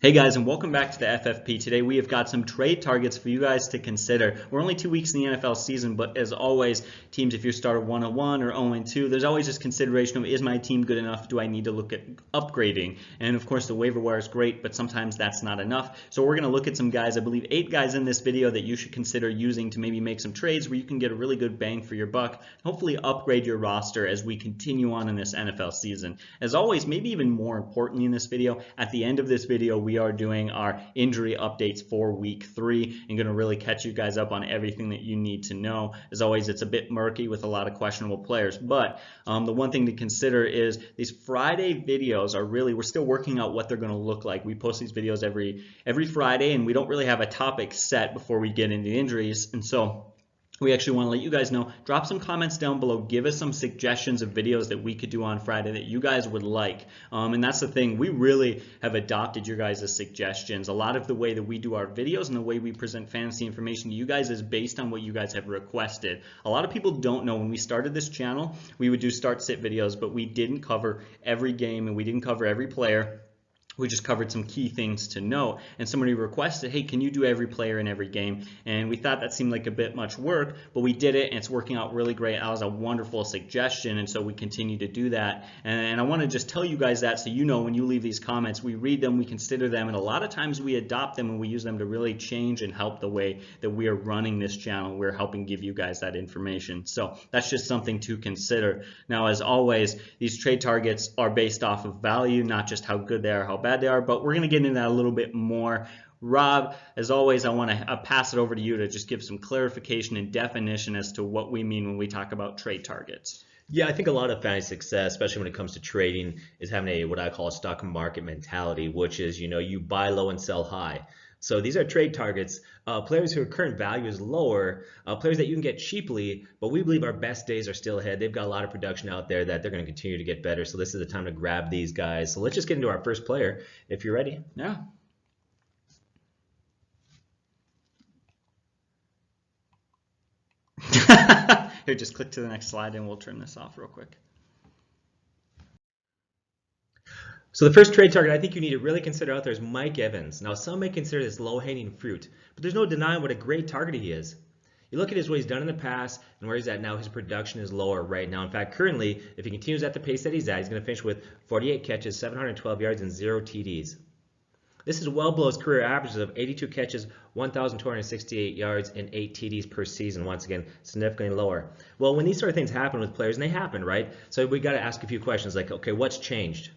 Hey guys, and welcome back to the FFP. Today we have got some trade targets for you guys to consider. We're only 2 weeks in the NFL season, but as always, teams, if you're started 1-1 or 0-2, there's always this consideration of, is my team good enough? Do I need to look at upgrading? And of course, the waiver wire is great, but sometimes that's not enough. So we're going to look at some guys, I believe 8 guys in this video that you should consider using to maybe make some trades where you can get a really good bang for your buck, hopefully upgrade your roster as we continue on in this NFL season. As always, maybe even more importantly in this video, at the end of this video, we are doing our injury updates for week 3 and going to really catch you guys up on everything that you need to know. As always, it's a bit murky with a lot of questionable players, but the one thing to consider is these Friday videos are really, we're still working out what they're going to look like. We post these videos every Friday, and we don't really have a topic set before we get into injuries, and so we actually want to let you guys know, drop some comments down below, give us some suggestions of videos that we could do on Friday that you guys would like. And that's the thing, we really have adopted your guys' suggestions. A lot of the way that we do our videos and the way we present fantasy information to you guys is based on what you guys have requested. A lot of people don't know when we started this channel, we would do start-sit videos, but we didn't cover every game and we didn't cover every player. We just covered some key things to know, and somebody requested, hey, can you do every player in every game? And we thought that seemed like a bit much work, but we did it, and it's working out really great. That was a wonderful suggestion, and so we continue to do that. And I want to just tell you guys that so you know when you leave these comments, we read them, we consider them, and a lot of times we adopt them and we use them to really change and help the way that we are running this channel. We're helping give you guys that information. So that's just something to consider. Now, as always, these trade targets are based off of value, not just how good they are, how bad they are, but we're going to get into that a little bit more. Rob, as always, I want to pass it over to you to just give some clarification and definition as to what we mean when we talk about trade targets. Yeah, I think a lot of fantasy success, especially when it comes to trading, is having what I call a stock market mentality, which is, you buy low and sell high. So these are trade targets, players whose current value is lower, players that you can get cheaply, but we believe our best days are still ahead. They've got a lot of production out there that they're going to continue to get better. So this is the time to grab these guys. So let's just get into our first player if you're ready. Yeah. Here, just click to the next slide and we'll turn this off real quick. So the first trade target I think you need to really consider out there is Mike Evans. Now, some may consider this low-hanging fruit, but there's no denying what a great target he is. You look at what he's done in the past and where he's at now, his production is lower right now. In fact, currently, if he continues at the pace that he's at, he's going to finish with 48 catches, 712 yards, and 0 TDs. This is well below his career averages of 82 catches, 1,268 yards, and 8 TDs per season. Once again, significantly lower. Well, when these sort of things happen with players, and they happen, right? So we got to ask a few questions like, okay, what's changed?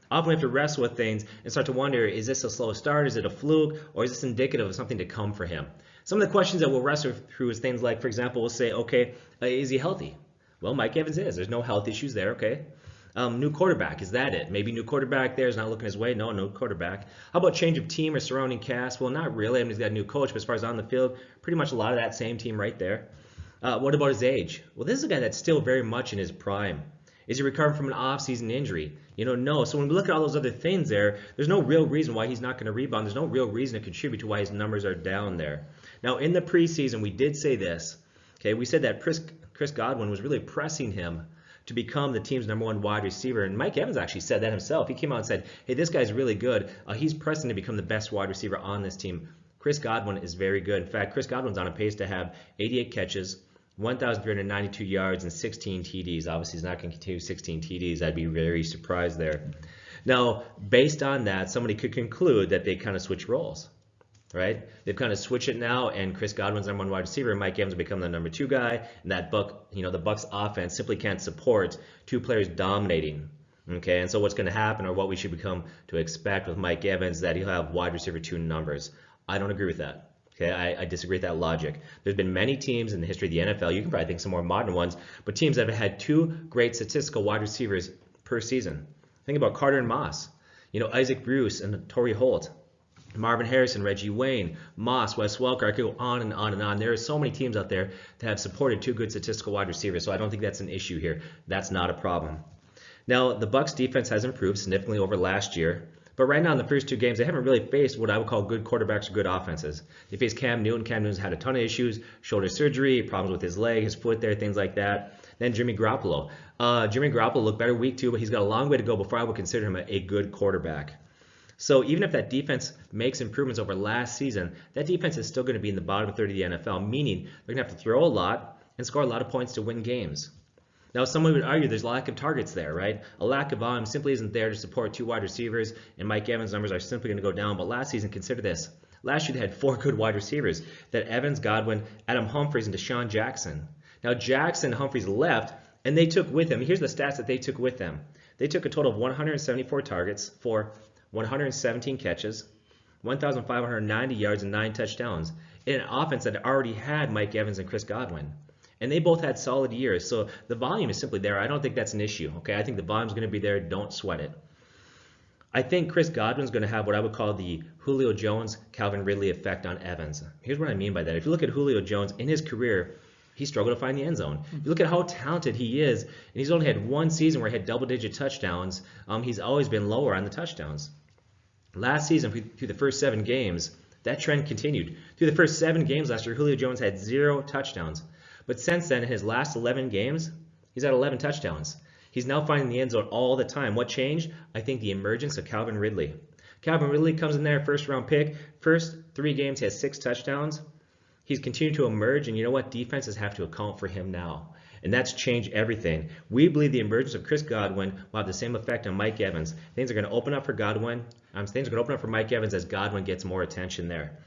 Often we have to wrestle with things and start to wonder, is this a slow start, is it a fluke, or is this indicative of something to come for him? Some of the questions that we'll wrestle through is things like, for example, we'll say, okay, is he healthy? Well, Mike Evans is. There's no health issues there, okay? New quarterback, is that it? Maybe new quarterback there is not looking his way. No quarterback. How about change of team or surrounding cast? Well, not really. I mean, he's got a new coach, but as far as on the field, pretty much a lot of that same team right there. What about his age? Well, this is a guy that's still very much in his prime. Is he recovering from an off-season injury? No. So when we look at all those other things there's no real reason why he's not going to rebound. There's no real reason to contribute to why his numbers are down there. Now, in the preseason, we did say this. Okay, we said that Chris Godwin was really pressing him to become the team's #1 wide receiver. And Mike Evans actually said that himself. He came out and said, hey, this guy's really good. He's pressing to become the best wide receiver on this team. Chris Godwin is very good. In fact, Chris Godwin's on a pace to have 88 catches, 1,392 yards, and 16 TDs. Obviously, he's not going to continue 16 TDs. I'd be very surprised there. Now, based on that, somebody could conclude that they kind of switch roles, right? They've kind of switched it now, and Chris Godwin's #1 wide receiver, and Mike Evans will become the #2 guy, and that the Bucs offense simply can't support 2 players dominating. Okay, and so what's going to happen, or what we should become to expect with Mike Evans, is that he'll have wide receiver 2 numbers. I don't agree with that. Okay, I disagree with that logic. There's been many teams in the history of the NFL, you can probably think some more modern ones, but teams that have had 2 great statistical wide receivers per season. Think about Carter and Moss, Isaac Bruce and Torrey Holt, Marvin Harrison, Reggie Wayne, Moss, Wes Welker. I could go on and on and on. There are so many teams out there that have supported 2 good statistical wide receivers, so I don't think that's an issue here. That's not a problem. Now, the Bucs defense has improved significantly over last year. But right now in the first 2 games, they haven't really faced what I would call good quarterbacks or good offenses. They faced Cam Newton. Cam Newton's had a ton of issues, shoulder surgery, problems with his leg, his foot there, things like that. Then Jimmy Garoppolo. Jimmy Garoppolo looked better week 2, but he's got a long way to go before I would consider him a good quarterback. So even if that defense makes improvements over last season, that defense is still going to be in the bottom 30 of the NFL, meaning they're going to have to throw a lot and score a lot of points to win games. Now, someone would argue there's a lack of targets there, right? A lack of volume simply isn't there to support 2 wide receivers, and Mike Evans' numbers are simply going to go down. But last season, consider this. Last year, they had 4 good wide receivers. That Evans, Godwin, Adam Humphries, and Deshaun Jackson. Now, Jackson and Humphries left, and they took with them. Here's the stats that they took with them. They took a total of 174 targets for 117 catches, 1,590 yards, and 9 touchdowns in an offense that already had Mike Evans and Chris Godwin. And they both had solid years. So the volume is simply there. I don't think that's an issue. Okay, I think the volume is going to be there. Don't sweat it. I think Chris Godwin's going to have what I would call the Julio Jones, Calvin Ridley effect on Evans. Here's what I mean by that. If you look at Julio Jones in his career, he struggled to find the end zone. If you look at how talented he is, and he's only had one season where he had double-digit touchdowns. He's always been lower on the touchdowns. Last season, through the first 7 games, that trend continued. Through the first 7 games last year, Julio Jones had 0 touchdowns. But since then, in his last 11 games, he's had 11 touchdowns. He's now finding the end zone all the time. What changed? I think the emergence of Calvin Ridley. Calvin Ridley comes in there, first-round pick. First 3 games, he has 6 touchdowns. He's continued to emerge, and you know what? Defenses have to account for him now. And that's changed everything. We believe the emergence of Chris Godwin will have the same effect on Mike Evans. Things are going to open up for Godwin. Things are going to open up for Mike Evans as Godwin gets more attention there.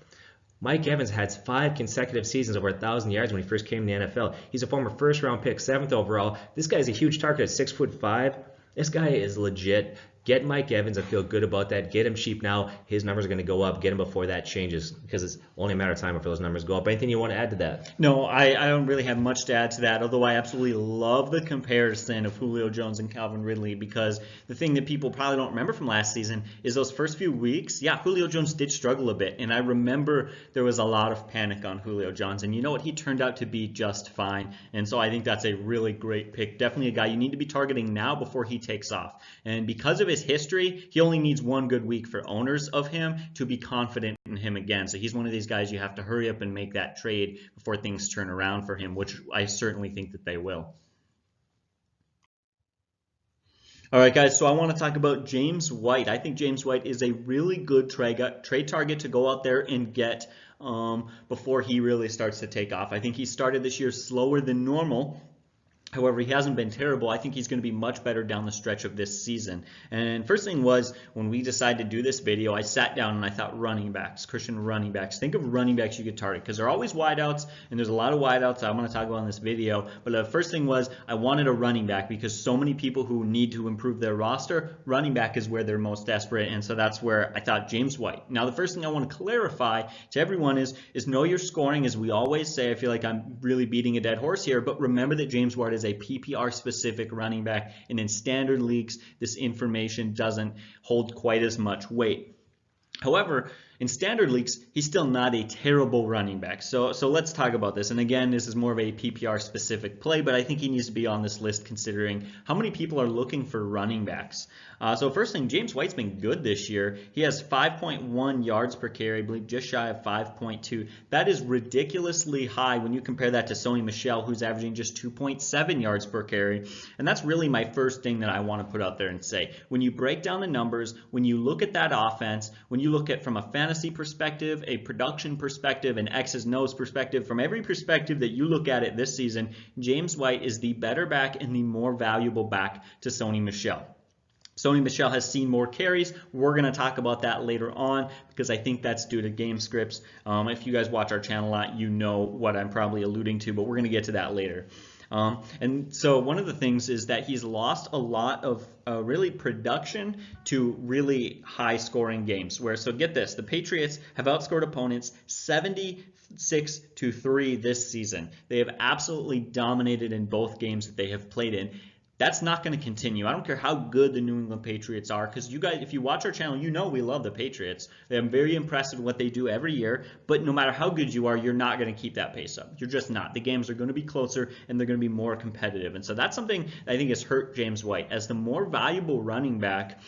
Mike Evans had 5 consecutive seasons over 1,000 yards when he first came to the NFL. He's a former first-round pick, 7th overall. This guy is a huge target at 6'5". This guy is legit. Get Mike Evans and feel good about that. Get him cheap now. His numbers are going to go up. Get him before that changes because it's only a matter of time before those numbers go up. Anything you want to add to that? No, I don't really have much to add to that, although I absolutely love the comparison of Julio Jones and Calvin Ridley, because the thing that people probably don't remember from last season is those first few weeks, yeah, Julio Jones did struggle a bit, and I remember there was a lot of panic on Julio Jones, and you know what? He turned out to be just fine, and so I think that's a really great pick. Definitely a guy you need to be targeting now before he takes off, and because of his history, he only needs 1 good week for owners of him to be confident in him again. So he's one of these guys you have to hurry up and make that trade before things turn around for him, which I certainly think that they will. All right, guys, so I want to talk about James White. I think James White is a really good trade target to go out there and get before he really starts to take off. I think he started this year slower than normal. However, he hasn't been terrible. I think he's going to be much better down the stretch of this season. And first thing was, when we decided to do this video, I sat down and I thought running backs, Christian running backs. Think of running backs you could target, because there are always wideouts, and there's a lot of wideouts I'm going to talk about in this video. But the first thing was, I wanted a running back, because so many people who need to improve their roster, running back is where they're most desperate, and so that's where I thought James White. Now, the first thing I want to clarify to everyone is know your scoring, as we always say. I feel like I'm really beating a dead horse here, but remember that James White is a PPR specific running back, and in standard leagues this information doesn't hold quite as much weight. However, in standard leagues, he's still not a terrible running back. So let's talk about this. And again, this is more of a PPR specific play, but I think he needs to be on this list considering how many people are looking for running backs. So first thing, James White's been good this year. He has 5.1 yards per carry, I believe just shy of 5.2. That is ridiculously high when you compare that to Sony Michel, who's averaging just 2.7 yards per carry. And that's really my first thing that I want to put out there and say. When you break down the numbers, when you look at that offense, when you look at from a fantasy perspective, a production perspective, an X's and O's perspective, from every perspective that you look at it this season, James White is the better back and the more valuable back to Sony Michel. Sony Michel has seen more carries. We're going to talk about that later on because I think that's due to game scripts. If you guys watch our channel a lot, you know what I'm probably alluding to, but we're going to get to that later. And so one of the things is that he's lost a lot of really production to really high scoring games so get this, the Patriots have outscored opponents 76-3 this season. They have absolutely dominated in both games that they have played in. That's not going to continue. I don't care how good the New England Patriots are, because you guys, if you watch our channel, you know we love the Patriots. I'm very impressed with what they do every year, but no matter how good you are, you're not going to keep that pace up. You're just not. The games are going to be closer, and they're going to be more competitive. And so that's something I think has hurt James White. As the more valuable running back,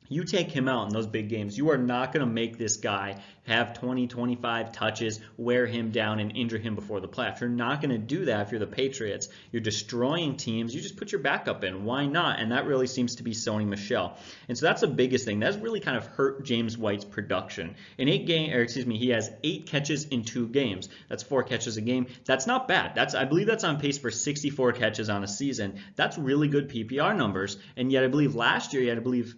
You take him out in those big games, you are not going to make this guy have 20, 25 touches, wear him down, and injure him before the playoffs. You're not going to do that if you're the Patriots. You're destroying teams. You just put your backup in. Why not? And that really seems to be Sony Michel. And so that's the biggest thing. That's really kind of hurt James White's production. He has 8 catches in 2 games. That's 4 catches a game. That's not bad. I believe that's on pace for 64 catches on a season. That's really good PPR numbers. And yet I believe last year he had,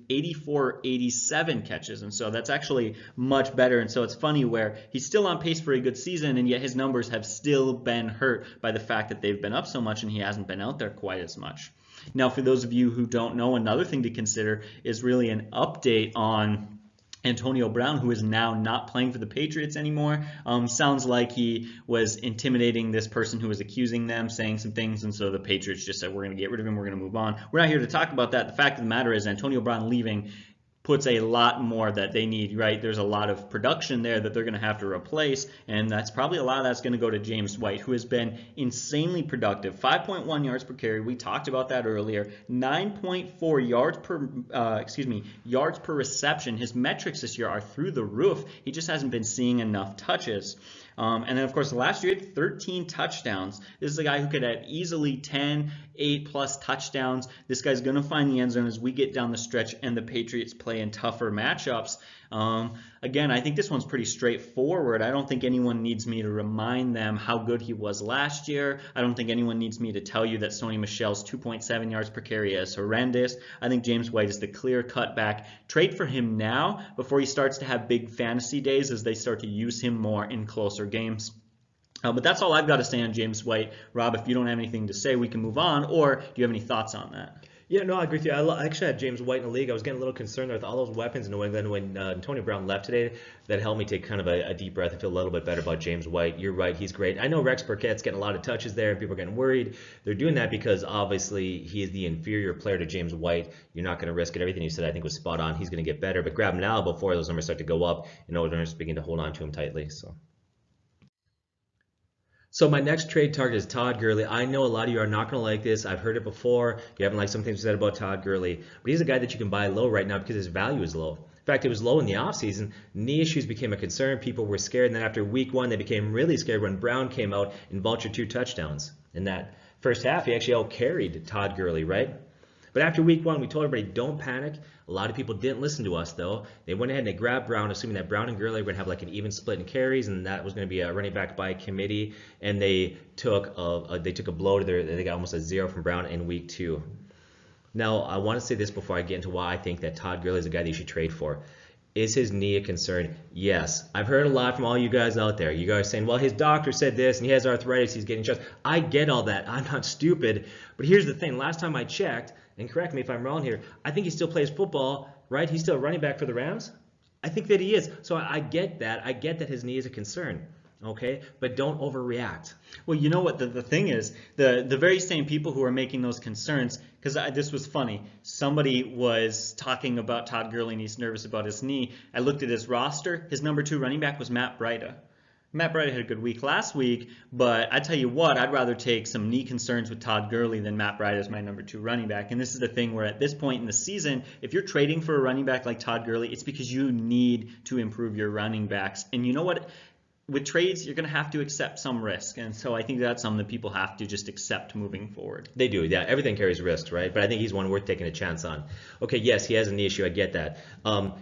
84, 87 catches. And so that's actually much better. And so it's funny where he's still on pace for a good season, and yet his numbers have still been hurt by the fact that they've been up so much and he hasn't been out there quite as much. Now, for those of you who don't know, another thing to consider is really an update on Antonio Brown, who is now not playing for the Patriots anymore. Sounds like he was intimidating this person who was accusing them, saying some things, and so the Patriots just said, we're going to get rid of him, we're going to move on. We're not here to talk about that. The fact of the matter is Antonio Brown leaving puts a lot more that they need, right? There's a lot of production there that they're going to have to replace, and that's probably a lot of that's going to go to James White, who has been insanely productive. 5.1 yards per carry. We talked about that earlier. 9.4 yards per reception. His metrics this year are through the roof. He just hasn't been seeing enough touches. And then, of course, last year he had 13 touchdowns. This is a guy who could have easily 10, 8-plus touchdowns. This guy's going to find the end zone as we get down the stretch and the Patriots play in tougher matchups. Again, I think this one's pretty straightforward. I don't think anyone needs me to remind them how good he was last year. I don't think anyone needs me to tell you that Sony Michel's 2.7 yards per carry is horrendous. I think James White is the clear cut back. Trade for him now before he starts to have big fantasy days as they start to use him more in closer games. But that's all I've got to say on James White. Rob, if you don't have anything to say, we can move on, or do you have any thoughts on that? Yeah, no, I agree with you. I actually had James White in the league. I was getting a little concerned with all those weapons in New England when Antonio Brown left today. That helped me take kind of a deep breath and feel a little bit better about James White. You're right, he's great. I know Rex Burkett's getting a lot of touches there, and people are getting worried. They're doing that because obviously he is the inferior player to James White. You're not going to risk it. Everything you said I think was spot on. He's going to get better, but grab him now before those numbers start to go up and owners begin to hold on to him tightly. So my next trade target is Todd Gurley. I know a lot of you are not going to like this. I've heard it before. You haven't liked some things said about Todd Gurley. But he's a guy that you can buy low right now because his value is low. In fact, it was low in the offseason. Knee issues became a concern. People were scared. And then after week 1, they became really scared when Brown came out and vultured 2 touchdowns. In that first half, he actually out-carried Todd Gurley, right? But after week 1, we told everybody, don't panic. A lot of people didn't listen to us, though. They went ahead and they grabbed Brown, assuming that Brown and Gurley were going to have like an even split in carries, and that was going to be a running back by committee. And they took a blow to they got almost a 0 from Brown in week 2. Now, I want to say this before I get into why I think that Todd Gurley is a guy that you should trade for. Is his knee a concern? Yes. I've heard a lot from all you guys out there. You guys are saying, well, his doctor said this, and he has arthritis, he's getting shots. I get all that. I'm not stupid. But here's the thing. Last time I checked, and correct me if I'm wrong here, I think he still plays football, right? He's still a running back for the Rams? I think that he is. So I get that. I get that his knee is a concern. Okay, but don't overreact. Well, you know what the thing is, the very same people who are making those concerns, because this was funny. Somebody was talking about Todd Gurley and he's nervous about his knee. I looked at his roster. His number 2 running back was Matt Breida. Matt Breida had a good week last week, but I tell you what, I'd rather take some knee concerns with Todd Gurley than Matt Breida as my number 2 running back. And this is the thing where at this point in the season, if you're trading for a running back like Todd Gurley, it's because you need to improve your running backs. And you know what? With trades, you're going to have to accept some risk. And so I think that's something that people have to just accept moving forward. They do, yeah. Everything carries risk, right? But I think he's one worth taking a chance on. Okay, yes, he has a knee issue. I get that.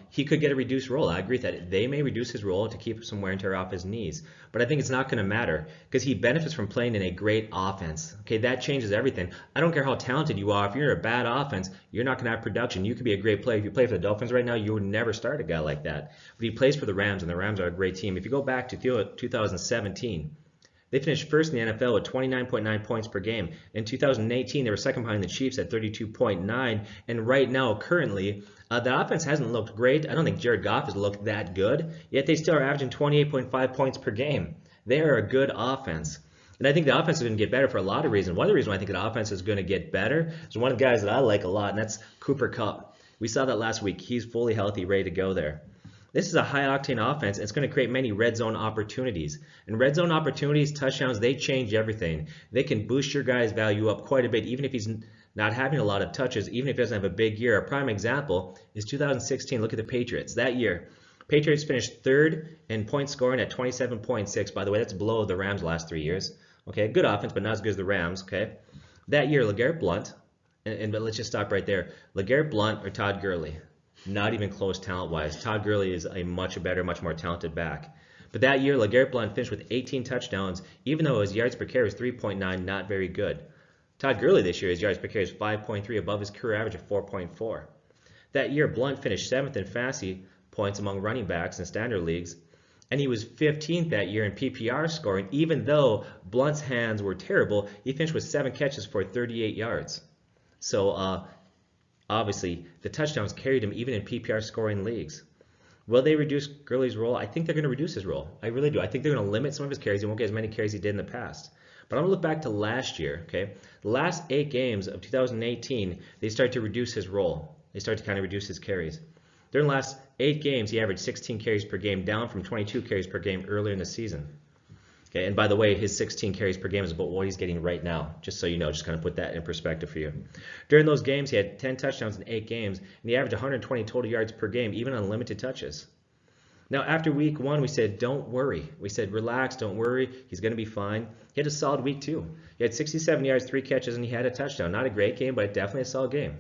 He could get a reduced role. I agree with that. They may reduce his role to keep some wear and tear off his knees. But I think it's not going to matter because he benefits from playing in a great offense. Okay, that changes everything. I don't care how talented you are. If you're in a bad offense, you're not going to have production. You could be a great player. If you play for the Dolphins right now, you would never start a guy like that. But he plays for the Rams, and the Rams are a great team. If you go back to 2017, they finished first in the NFL with 29.9 points per game. In 2018, they were second behind the Chiefs at 32.9. And right now, currently, the offense hasn't looked great. I don't think Jared Goff has looked that good. Yet they still are averaging 28.5 points per game. They are a good offense. And I think the offense is going to get better for a lot of reasons. One of the reasons why I think the offense is going to get better is one of the guys that I like a lot, and that's Cooper Kupp. We saw that last week. He's fully healthy, ready to go there. This is a high-octane offense, and it's going to create many red zone opportunities. And red zone opportunities, touchdowns, they change everything. They can boost your guy's value up quite a bit, even if he's not having a lot of touches, even if he doesn't have a big year. A prime example is 2016. Look at the Patriots. That year, Patriots finished third in point scoring at 27.6. By the way, that's below the Rams' last 3 years. Okay, good offense, but not as good as the Rams. Okay, that year, LeGarrette Blount, but let's just stop right there. LeGarrette Blount or Todd Gurley, not even close talent-wise. Todd Gurley is a much better, much more talented back. But that year, LeGarrette Blount finished with 18 touchdowns, even though his yards per carry was 3.9, not very good. Todd Gurley this year, his yards per carry is 5.3, above his career average of 4.4. That year, Blount finished 7th in fantasy points among running backs in standard leagues, and he was 15th that year in PPR scoring. Even though Blount's hands were terrible, he finished with 7 catches for 38 yards. So obviously, the touchdowns carried him even in PPR scoring leagues. Will they reduce Gurley's role? I think they're going to reduce his role. I really do. I think they're going to limit some of his carries. He won't get as many carries he did in the past. But I'm going to look back to last year. Okay, the last 8 games of 2018, they started to reduce his role. They started to kind of reduce his carries. During the last 8 games, he averaged 16 carries per game, down from 22 carries per game earlier in the season. Okay, and by the way, his 16 carries per game is about what he's getting right now, just so you know, just kind of put that in perspective for you. During those games, he had 10 touchdowns in 8 games, and he averaged 120 total yards per game, even on limited touches. Now, after week 1, we said, don't worry. We said, relax, don't worry. He's going to be fine. He had a solid week 2. He had 67 yards, 3 catches, and he had a touchdown. Not a great game, but definitely a solid game.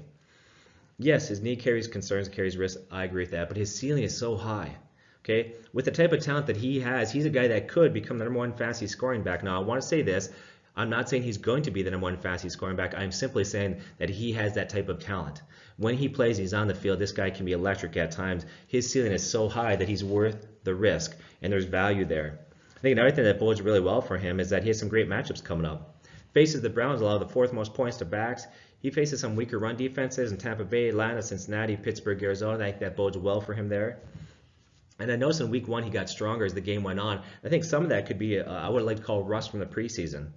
Yes, his knee carries concerns, carries risk. I agree with that, but his ceiling is so high. Okay, with the type of talent that he has, he's a guy that could become the #1 fantasy scoring back. Now, I want to say this. I'm not saying he's going to be the #1 fantasy scoring back. I'm simply saying that he has that type of talent. When he plays, he's on the field, this guy can be electric at times. His ceiling is so high that he's worth the risk, and there's value there. I think another thing that bodes really well for him is that he has some great matchups coming up. Faces the Browns, allow the 4th most points to backs. He faces some weaker run defenses in Tampa Bay, Atlanta, Cincinnati, Pittsburgh, Arizona. I think that bodes well for him there. And I noticed in week 1 he got stronger as the game went on. I think some of that could be, I would like to call rust from the preseason.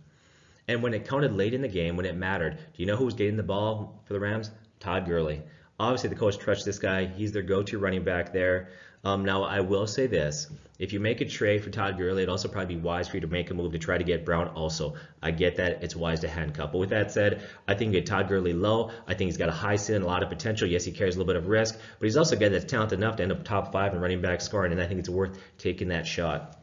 And when it counted late in the game, when it mattered, do you know who was getting the ball for the Rams? Todd Gurley. Obviously, the coach trusts this guy. He's their go-to running back there. Now, I will say this. If you make a trade for Todd Gurley, it'd also probably be wise for you to make a move to try to get Brown also. I get that it's wise to handcuff. But with that said, I think you get Todd Gurley low. I think he's got a high ceiling, a lot of potential. Yes, he carries a little bit of risk, but he's also a guy that's talented enough to end up top 5 in running back scoring, and I think it's worth taking that shot.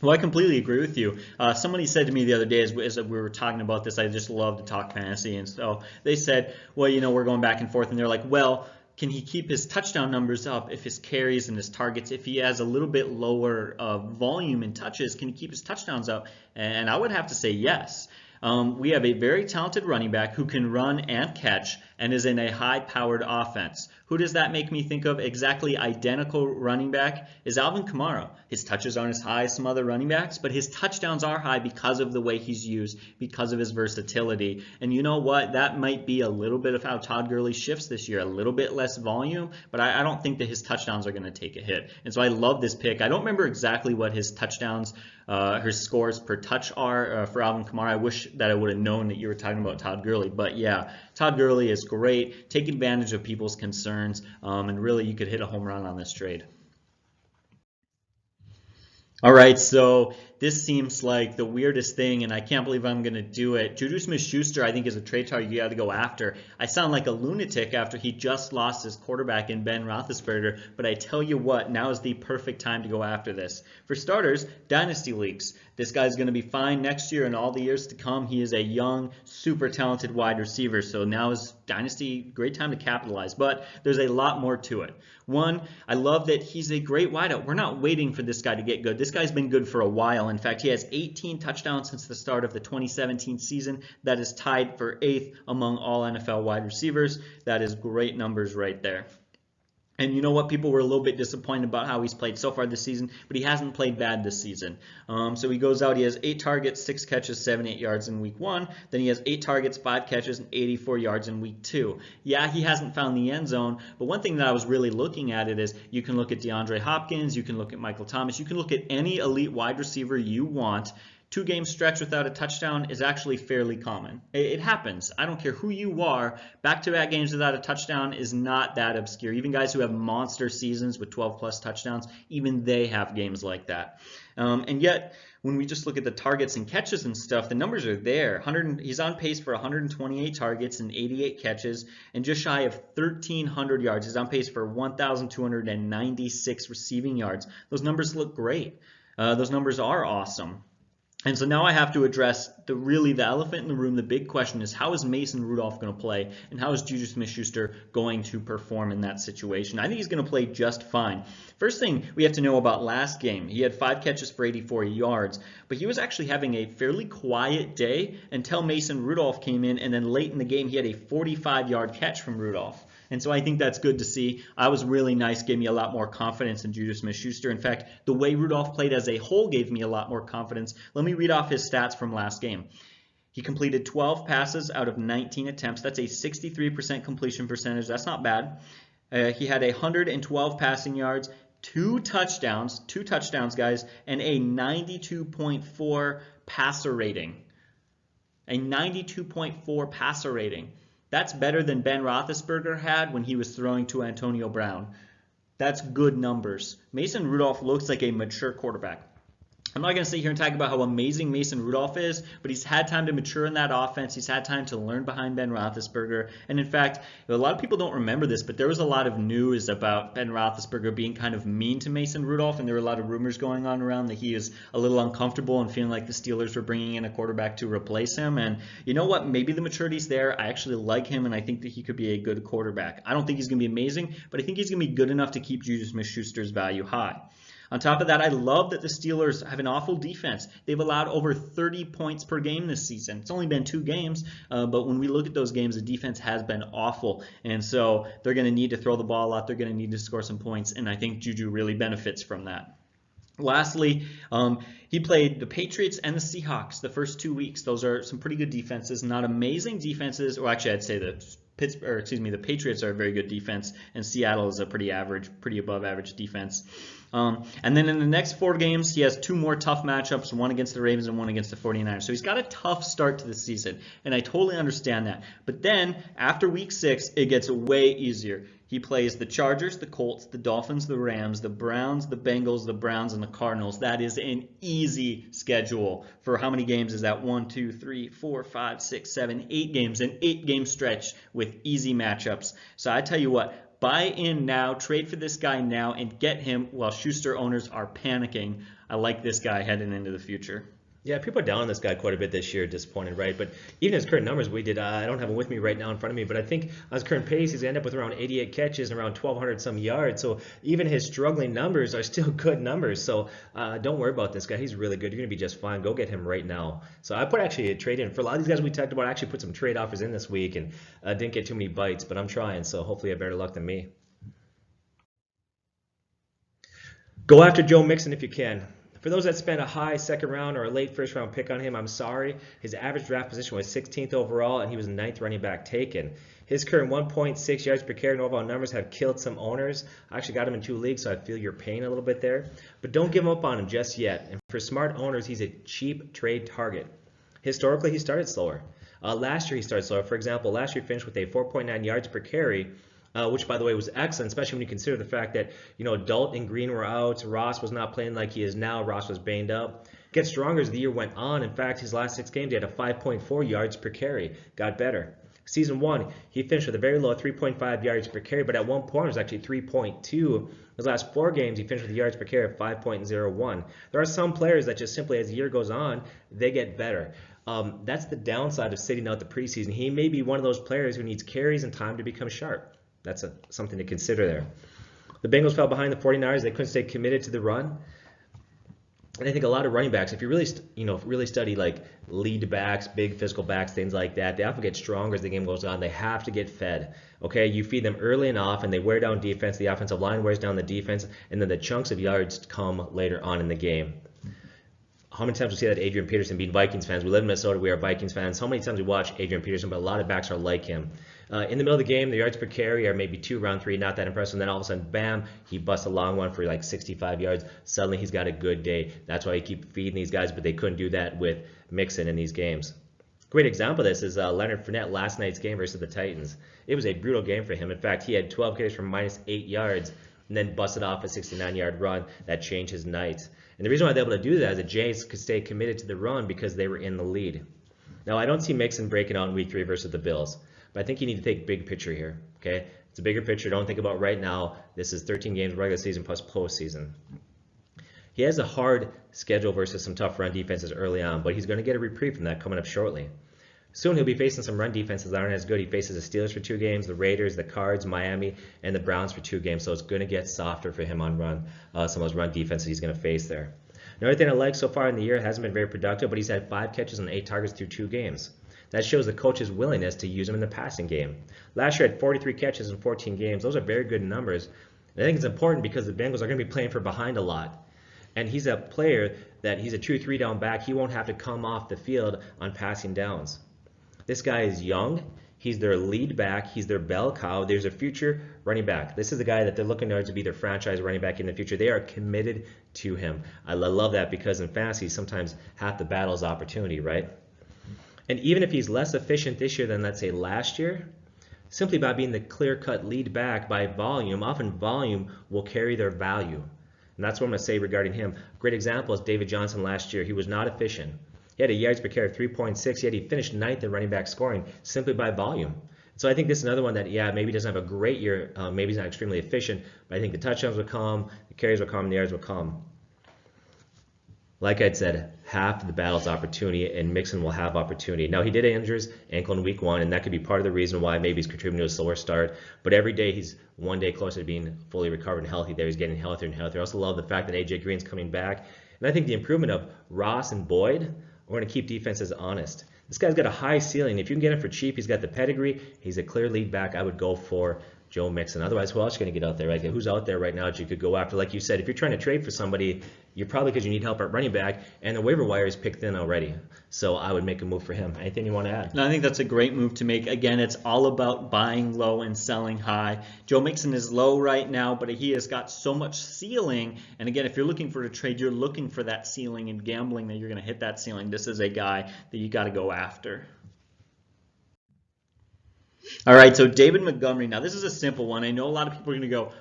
Well, I completely agree with you. Somebody said to me the other day as we were talking about this, I just love to talk fantasy, and so they said, well, you know, we're going back and forth, and they're like, well, can he keep his touchdown numbers up if his carries and his targets, if he has a little bit lower volume in touches, can he keep his touchdowns up? And I would have to say yes. We have a very talented running back who can run and catch and is in a high-powered offense. Who does that make me think of? Exactly identical running back is Alvin Kamara. His touches aren't as high as some other running backs, but his touchdowns are high because of the way he's used, because of his versatility. And you know what? That might be a little bit of how Todd Gurley shifts this year, a little bit less volume, but I don't think that his touchdowns are going to take a hit. And so I love this pick. I don't remember exactly what his touchdowns, his scores per touch are for Alvin Kamara. I wish that I would have known that you were talking about Todd Gurley, but yeah, Todd Gurley is great. Take advantage of people's concerns, and really you could hit a home run on this trade. All right, so this seems like the weirdest thing, and I can't believe I'm going to do it. Juju Smith-Schuster, I think, is a trade target you got to go after. I sound like a lunatic after he just lost his quarterback in Ben Roethlisberger, but I tell you what, now is the perfect time to go after this. For starters, dynasty leagues. This guy's going to be fine next year and all the years to come. He is a young, super talented wide receiver, so now is dynasty, great time to capitalize, but there's a lot more to it. One, I love that he's a great wideout. We're not waiting for this guy to get good. This guy's been good for a while. In fact, he has 18 touchdowns since the start of the 2017 season. That is tied for 8th among all NFL wide receivers. That is great numbers right there. And you know what? People were a little bit disappointed about how he's played so far this season, but he hasn't played bad this season. So he goes out, he has 8 targets, 6 catches, 78 yards in week 1. Then he has 8 targets, 5 catches, and 84 yards in week 2. Yeah, he hasn't found the end zone, but one thing that I was really looking at it is you can look at DeAndre Hopkins, you can look at Michael Thomas, you can look at any elite wide receiver you want. 2-game stretch without a touchdown is actually fairly common. It happens. I don't care who you are. Back-to-back games without a touchdown is not that obscure. Even guys who have monster seasons with 12-plus touchdowns, even they have games like that. And yet, when we just look at the targets and catches and stuff, the numbers are there. He's on pace for 128 targets and 88 catches and just shy of 1,300 yards. He's on pace for 1,296 receiving yards. Those numbers look great. Those numbers are awesome. And so now I have to address the elephant in the room. The big question is, how is Mason Rudolph going to play, and how is Juju Smith-Schuster going to perform in that situation? I think he's going to play just fine. First thing we have to know about last game, he had 5 catches for 84 yards, but he was actually having a fairly quiet day until Mason Rudolph came in, and then late in the game he had a 45-yard catch from Rudolph. And so I think that's good to see. I was really nice, gave me a lot more confidence in Juju Smith-Schuster. In fact, the way Rudolph played as a whole gave me a lot more confidence. Let me read off his stats from last game. He completed 12 passes out of 19 attempts. That's a 63% completion percentage. That's not bad. He had 112 passing yards, 2 touchdowns, guys, and a 92.4 passer rating. A 92.4 passer rating. That's better than Ben Roethlisberger had when he was throwing to Antonio Brown. That's good numbers. Mason Rudolph looks like a mature quarterback. I'm not going to sit here and talk about how amazing Mason Rudolph is, but he's had time to mature in that offense. He's had time to learn behind Ben Roethlisberger. And in fact, a lot of people don't remember this, but there was a lot of news about Ben Roethlisberger being kind of mean to Mason Rudolph, and there were a lot of rumors going on around that he is a little uncomfortable and feeling like the Steelers were bringing in a quarterback to replace him. And you know what? Maybe the maturity's there. I actually like him, and I think that he could be a good quarterback. I don't think he's going to be amazing, but I think he's going to be good enough to keep Juju Smith-Schuster's value high. On top of that, I love that the Steelers have an awful defense. They've allowed over 30 points per game this season. It's only been 2 games, but when we look at those games, the defense has been awful. And so they're going to need to throw the ball a lot. They're going to need to score some points, and I think Juju really benefits from that. Lastly, he played the Patriots and the Seahawks the first 2 weeks. Those are some pretty good defenses, not amazing defenses. Or actually, I'd say the Patriots are a very good defense, and Seattle is a pretty above average defense. And then in the next 4 games, he has 2 more tough matchups, one against the Ravens and one against the 49ers. So he's got a tough start to the season, and I totally understand that. But then, after week 6, it gets way easier. He plays the Chargers, the Colts, the Dolphins, the Rams, the Browns, the Bengals, the Browns, and the Cardinals. That is an easy schedule. For how many games is that? 1, 2, 3, 4, 5, 6, 7, 8 games. An 8-game stretch with easy matchups. So I tell you what, buy in now, trade for this guy now, and get him while Schuster owners are panicking. I like this guy heading into the future. Yeah, people are down on this guy quite a bit this year, disappointed, right? But even his current numbers, I don't have them with me right now in front of me, but I think on his current pace, he's going to end up with around 88 catches and around 1,200 some yards. So even his struggling numbers are still good numbers. So don't worry about this guy. He's really good. You're going to be just fine. Go get him right now. So I put actually a trade in. For a lot of these guys we talked about, I actually put some trade offers in this week and didn't get too many bites, but I'm trying. So hopefully I have better luck than me. Go after Joe Mixon if you can. For those that spent a high second round or a late first round pick on him, I'm sorry. His average draft position was 16th overall, and he was the 9th running back taken. His current 1.6 yards per carry and overall numbers have killed some owners. I actually got him in 2 leagues, so I feel your pain a little bit there. But don't give up on him just yet. And for smart owners, he's a cheap trade target. Historically, he started slower. Last year, he started slower. For example, last year he finished with a 4.9 yards per carry, which, by the way, was excellent, especially when you consider the fact that, Dalt and Green were out. Ross was not playing like he is now. Ross was banged up. Get stronger as the year went on. In fact, his last 6 games, he had a 5.4 yards per carry. Got better. Season 1, he finished with a very low 3.5 yards per carry, but at one point it was actually 3.2. His last 4 games, he finished with yards per carry of 5.01. There are some players that just simply, as the year goes on, they get better. That's the downside of sitting out the preseason. He may be one of those players who needs carries and time to become sharp. That's something to consider there. The Bengals fell behind the 49ers. They couldn't stay committed to the run. And I think a lot of running backs, if you really study like lead backs, big physical backs, things like that, they often get stronger as the game goes on. They have to get fed. Okay, you feed them early and often. They wear down defense. The offensive line wears down the defense, and then the chunks of yards come later on in the game. How many times we see that Adrian Peterson being Vikings fans? We live in Minnesota. We are Vikings fans. How many times we watch Adrian Peterson, but a lot of backs are like him. In the middle of the game, the yards per carry are maybe 2, round 3, not that impressive. And then all of a sudden, bam, he busts a long one for like 65 yards. Suddenly he's got a good day. That's why you keep feeding these guys, but they couldn't do that with Mixon in these games. Great example of this is Leonard Fournette last night's game versus the Titans. It was a brutal game for him. In fact, he had 12 carries for -8 yards and then busted off a 69-yard run that changed his night. And the reason why they were able to do that is the Jays could stay committed to the run because they were in the lead. Now, I don't see Mixon breaking out in week 3 versus the Bills, but I think you need to take big picture here, okay? It's a bigger picture. Don't think about right now. This is 13 games regular season plus postseason. He has a hard schedule versus some tough run defenses early on, but he's going to get a reprieve from that coming up shortly. Soon he'll be facing some run defenses that aren't as good. He faces the Steelers for 2 games, the Raiders, the Cards, Miami, and the Browns for 2 games, so it's going to get softer for him on run, some of those run defenses he's going to face there. Another thing I like so far in the year, hasn't been very productive, but he's had 5 catches and 8 targets through 2 games. That shows the coach's willingness to use him in the passing game. Last year had 43 catches in 14 games. Those are very good numbers. And I think it's important because the Bengals are going to be playing from behind a lot. And he's a player that he's a true 3-down back. He won't have to come off the field on passing downs. This guy is young. He's their lead back. He's their bell cow. There's a future running back. This is the guy that they're looking to be their franchise running back in the future. They are committed to him. I love that because in fantasy, sometimes half the battle is opportunity, right? And even if he's less efficient this year than, let's say, last year, simply by being the clear-cut lead back by volume, often volume will carry their value. And that's what I'm going to say regarding him. A great example is David Johnson last year. He was not efficient. He had a yards per carry of 3.6, yet he finished 9th in running back scoring simply by volume. So I think this is another one that, yeah, maybe doesn't have a great year, maybe he's not extremely efficient, but I think the touchdowns will come, the carries will come, the yards will come. Like I said, half the battle's opportunity, and Mixon will have opportunity. Now, he did injure his ankle in week 1, and that could be part of the reason why maybe he's contributing to a slower start. But every day he's one day closer to being fully recovered and healthy there. He's getting healthier and healthier. I also love the fact that A.J. Green's coming back. And I think the improvement of Ross and Boyd, we're going to keep defenses honest. This guy's got a high ceiling. If you can get him for cheap, he's got the pedigree. He's a clear lead back. I would go for Joe Mixon. Otherwise, who else are you going to get out there, right? Who's out there right now that you could go after? Like you said, if you're trying to trade for somebody, you're probably because you need help at running back, and the waiver wire is picked in already. So I would make a move for him. Anything you want to add? No, I think that's a great move to make. Again, it's all about buying low and selling high. Joe Mixon is low right now, but he has got so much ceiling. And again, if you're looking for a trade, you're looking for that ceiling and gambling that you're going to hit that ceiling. This is a guy that you got to go after. All right, so David Montgomery. Now, this is a simple one. I know a lot of people are going to go,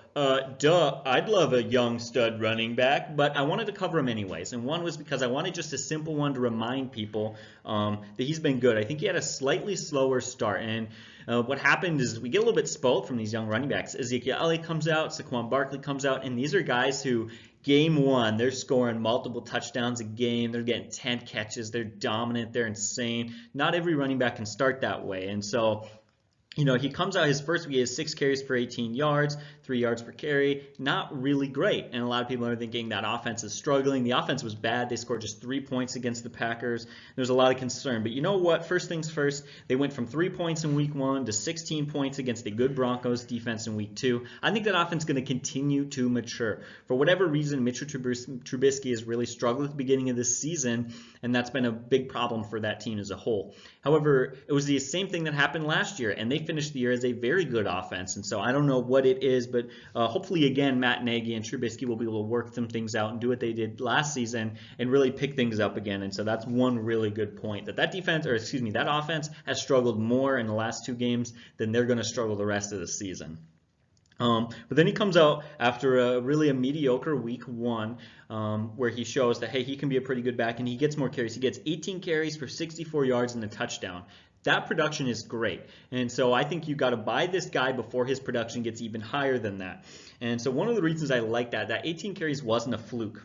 duh, I'd love a young stud running back, but I wanted to cover him anyways. And one was because I wanted just a simple one to remind people that he's been good. I think he had a slightly slower start. And what happened is we get a little bit spoiled from these young running backs. Ezekiel Elliott comes out, Saquon Barkley comes out, and these are guys who Game 1, they're scoring multiple touchdowns a game. They're getting 10 catches. They're dominant. They're insane. Not every running back can start that way. And so, you know, he comes out his first week, he has 6 carries for 18 yards, 3 yards per carry. Not really great. And a lot of people are thinking that offense is struggling. The offense was bad. They scored just 3 points against the Packers. There's a lot of concern. But you know what? First things first, they went from 3 points in week 1 to 16 points against a good Broncos defense in week 2. I think that offense is going to continue to mature. For whatever reason, Mitchell Trubisky has really struggled at the beginning of this season, and that's been a big problem for that team as a whole. However, it was the same thing that happened last year, and they finished the year as a very good offense. And so I don't know what it is, but hopefully, again, Matt Nagy and Trubisky will be able to work some things out and do what they did last season and really pick things up again. And so that's one really good point, that that offense has struggled more in the last 2 games than they're going to struggle the rest of the season. But then he comes out after a mediocre week 1 where he shows that, hey, he can be a pretty good back, and he gets more carries. He gets 18 carries for 64 yards and a touchdown. That production is great. And so I think you got to buy this guy before his production gets even higher than that. And so one of the reasons I like that 18 carries wasn't a fluke.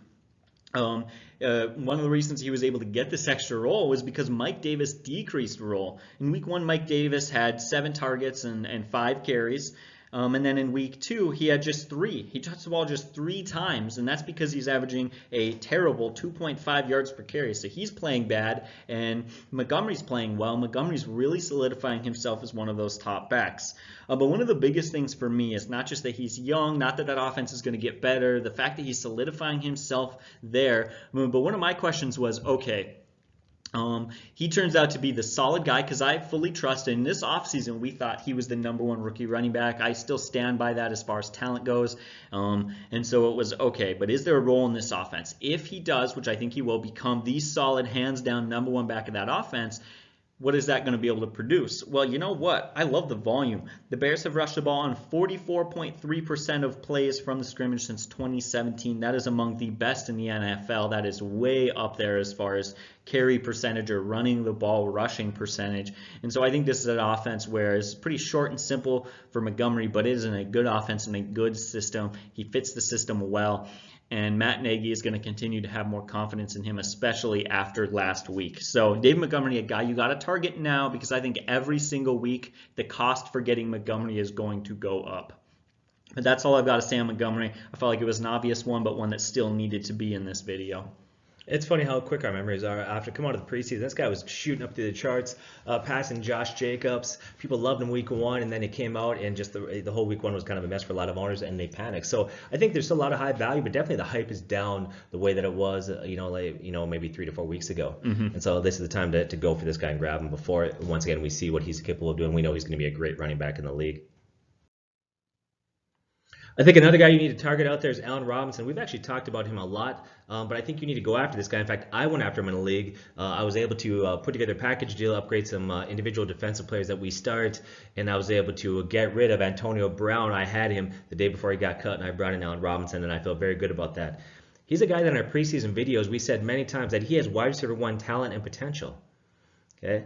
One of the reasons he was able to get this extra role was because Mike Davis decreased role. In week 1, Mike Davis had 7 targets and 5 carries. And then in week 2, he had just 3. He touched the ball just 3 times, and that's because he's averaging a terrible 2.5 yards per carry. So he's playing bad, and Montgomery's playing well. Montgomery's really solidifying himself as one of those top backs. But one of the biggest things for me is not just that he's young, not that offense is going to get better, the fact that he's solidifying himself there. But one of my questions was, okay, He turns out to be the solid guy because I fully trust in this offseason. We thought he was the #1 rookie running back. I still stand by that as far as talent goes. And so it was okay. But is there a role in this offense? If he does, which I think he will, become the solid, hands down #1 back of that offense, what is that going to be able to produce? Well, you know what? I love the volume. The Bears have rushed the ball on 44.3% of plays from the scrimmage since 2017. That is among the best in the NFL. That is way up there as far as carry percentage or running the ball rushing percentage. And so I think this is an offense where it's pretty short and simple for Montgomery, but it is in a good offense and a good system. He fits the system well. And Matt Nagy is going to continue to have more confidence in him, especially after last week. So Dave Montgomery, a guy you got to target now, because I think every single week the cost for getting Montgomery is going to go up. But that's all I've got to say on Montgomery. I felt like it was an obvious one, but one that still needed to be in this video. It's funny how quick our memories are. After coming out of the preseason, this guy was shooting up through the charts, passing Josh Jacobs. People loved him week 1, and then he came out, and just the whole week 1 was kind of a mess for a lot of owners, and they panicked. So I think there's still a lot of high value, but definitely the hype is down the way that it was, maybe 3 to 4 weeks ago. And so this is the time to go for this guy and grab him before, once again, we see what he's capable of doing. We know he's going to be a great running back in the league. I think another guy you need to target out there is Allen Robinson. We've actually talked about him a lot, but I think you need to go after this guy. In fact, I went after him in a league. I was able to put together a package deal, upgrade some individual defensive players that we start, and I was able to get rid of Antonio Brown. I had him the day before he got cut, and I brought in Allen Robinson, and I feel very good about that. He's a guy that in our preseason videos, we said many times that he has wide receiver 1 talent and potential. Okay?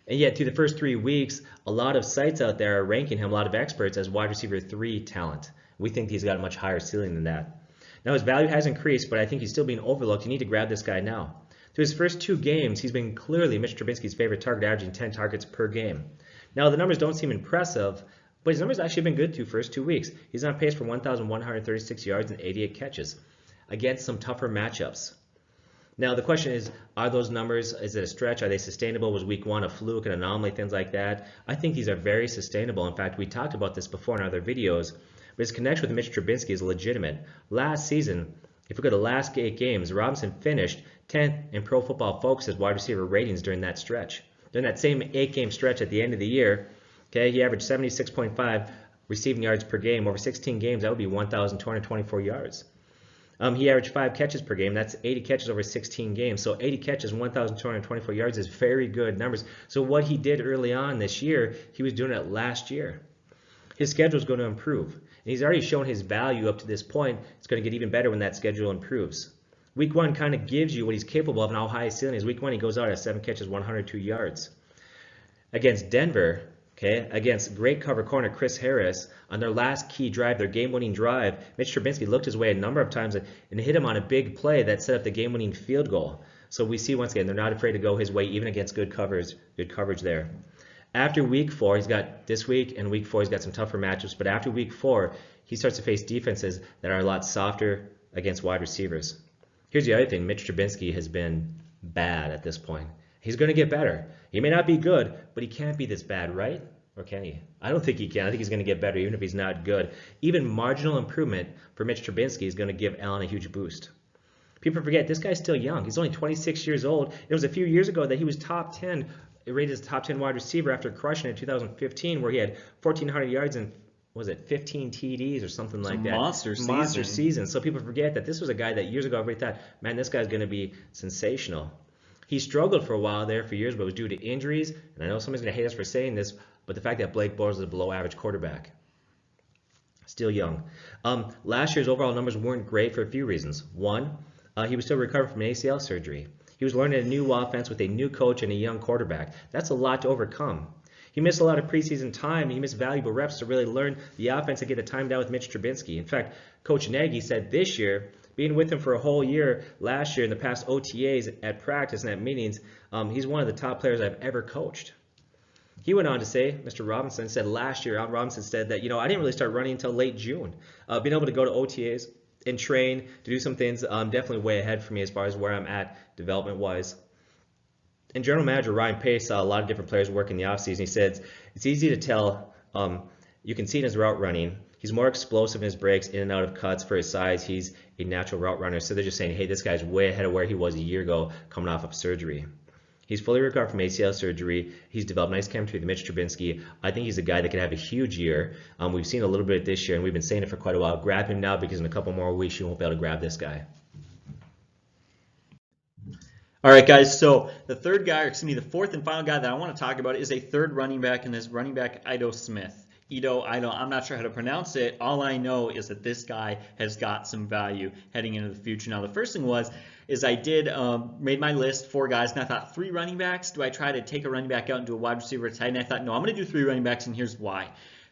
And yet, through the first 3 weeks, a lot of sites out there are ranking him, a lot of experts, as wide receiver 3 talent. We think he's got a much higher ceiling than that. Now, his value has increased, but I think he's still being overlooked. You need to grab this guy now. Through his first 2 games, he's been clearly Mitch Trubisky's favorite target, averaging 10 targets per game. Now, the numbers don't seem impressive, but his numbers actually have been good through the first 2 weeks. He's on pace for 1,136 yards and 88 catches against some tougher matchups. Now, the question is, are those numbers, is it a stretch? Are they sustainable? Was week 1 a fluke, an anomaly, things like that? I think these are very sustainable. In fact, we talked about this before in other videos. But his connection with Mitch Trubisky is legitimate. Last season, if we go to the last 8 games, Robinson finished 10th in Pro Football Focus's wide receiver ratings during that stretch. During that same 8-game stretch at the end of the year, okay, he averaged 76.5 receiving yards per game. Over 16 games, that would be 1,224 yards. He averaged 5 catches per game. That's 80 catches over 16 games. So 80 catches, 1,224 yards is very good numbers. So what he did early on this year, he was doing it last year. His schedule is going to improve. And he's already shown his value up to this point. It's going to get even better when that schedule improves. Week 1 kind of gives you what he's capable of and how high his ceiling is. Week 1, he goes out at 7 catches, 102 yards. Against Denver, okay, against great cover corner Chris Harris, on their last key drive, their game-winning drive, Mitch Trubisky looked his way a number of times and hit him on a big play that set up the game-winning field goal. So we see, once again, they're not afraid to go his way, even against good coverage there. After week 4, he's got this week and week 4, he's got some tougher matchups. But after week 4, he starts to face defenses that are a lot softer against wide receivers. Here's the other thing. Mitch Trubisky has been bad at this point. He's going to get better. He may not be good, but he can't be this bad, right? Or can he? I don't think he can. I think he's going to get better even if he's not good. Even marginal improvement for Mitch Trubisky is going to give Allen a huge boost. People forget this guy's still young. He's only 26 years old. It was a few years ago that he was top 10, rated as top 10 wide receiver after crushing it in 2015, where he had 1,400 yards and, was it 15 TDs or something like that? Monster season. So people forget that this was a guy that years ago everybody thought, man, this guy's going to be sensational. He struggled for a while there for years, but it was due to injuries. And I know somebody's going to hate us for saying this, but the fact that Blake Bortles is a below-average quarterback. Still young. Last year's overall numbers weren't great for a few reasons. One, he was still recovering from an ACL surgery. He was learning a new offense with a new coach and a young quarterback. That's a lot to overcome. He missed a lot of preseason time. He missed valuable reps to really learn the offense and get the time down with Mitch Trubisky. In fact, Coach Nagy said this year, being with him for a whole year last year in the past OTAs at practice and at meetings, he's one of the top players I've ever coached. He went on to say, Mr. Robinson said last year, Allen Robinson said that, I didn't really start running until late June. Being able to go to OTAs and train, to do some things, definitely way ahead for me as far as where I'm at development-wise. And General Manager Ryan Pace saw a lot of different players work in the offseason. He said, it's easy to tell, you can see in his route running, he's more explosive in his breaks, in and out of cuts for his size. He's a natural route runner. So they're just saying, hey, this guy's way ahead of where he was a year ago coming off of surgery. He's fully recovered from ACL surgery. He's developed nice chemistry with Mitch Trubinsky. I think he's a guy that could have a huge year. We've seen a little bit this year, and we've been saying it for quite a while. Grab him now, because in a couple more weeks you won't be able to grab this guy. All right, guys, so the fourth and final guy that I want to talk about is a third running back, and this running back, Ito Smith. I'm not sure how to pronounce it. All I know is that this guy has got some value heading into the future. Now, the first thing is I made my list, 4 guys, and I thought 3 running backs. Do I try to take a running back out and do a wide receiver or tight end? I thought, no, I'm going to do 3 running backs, and here's why.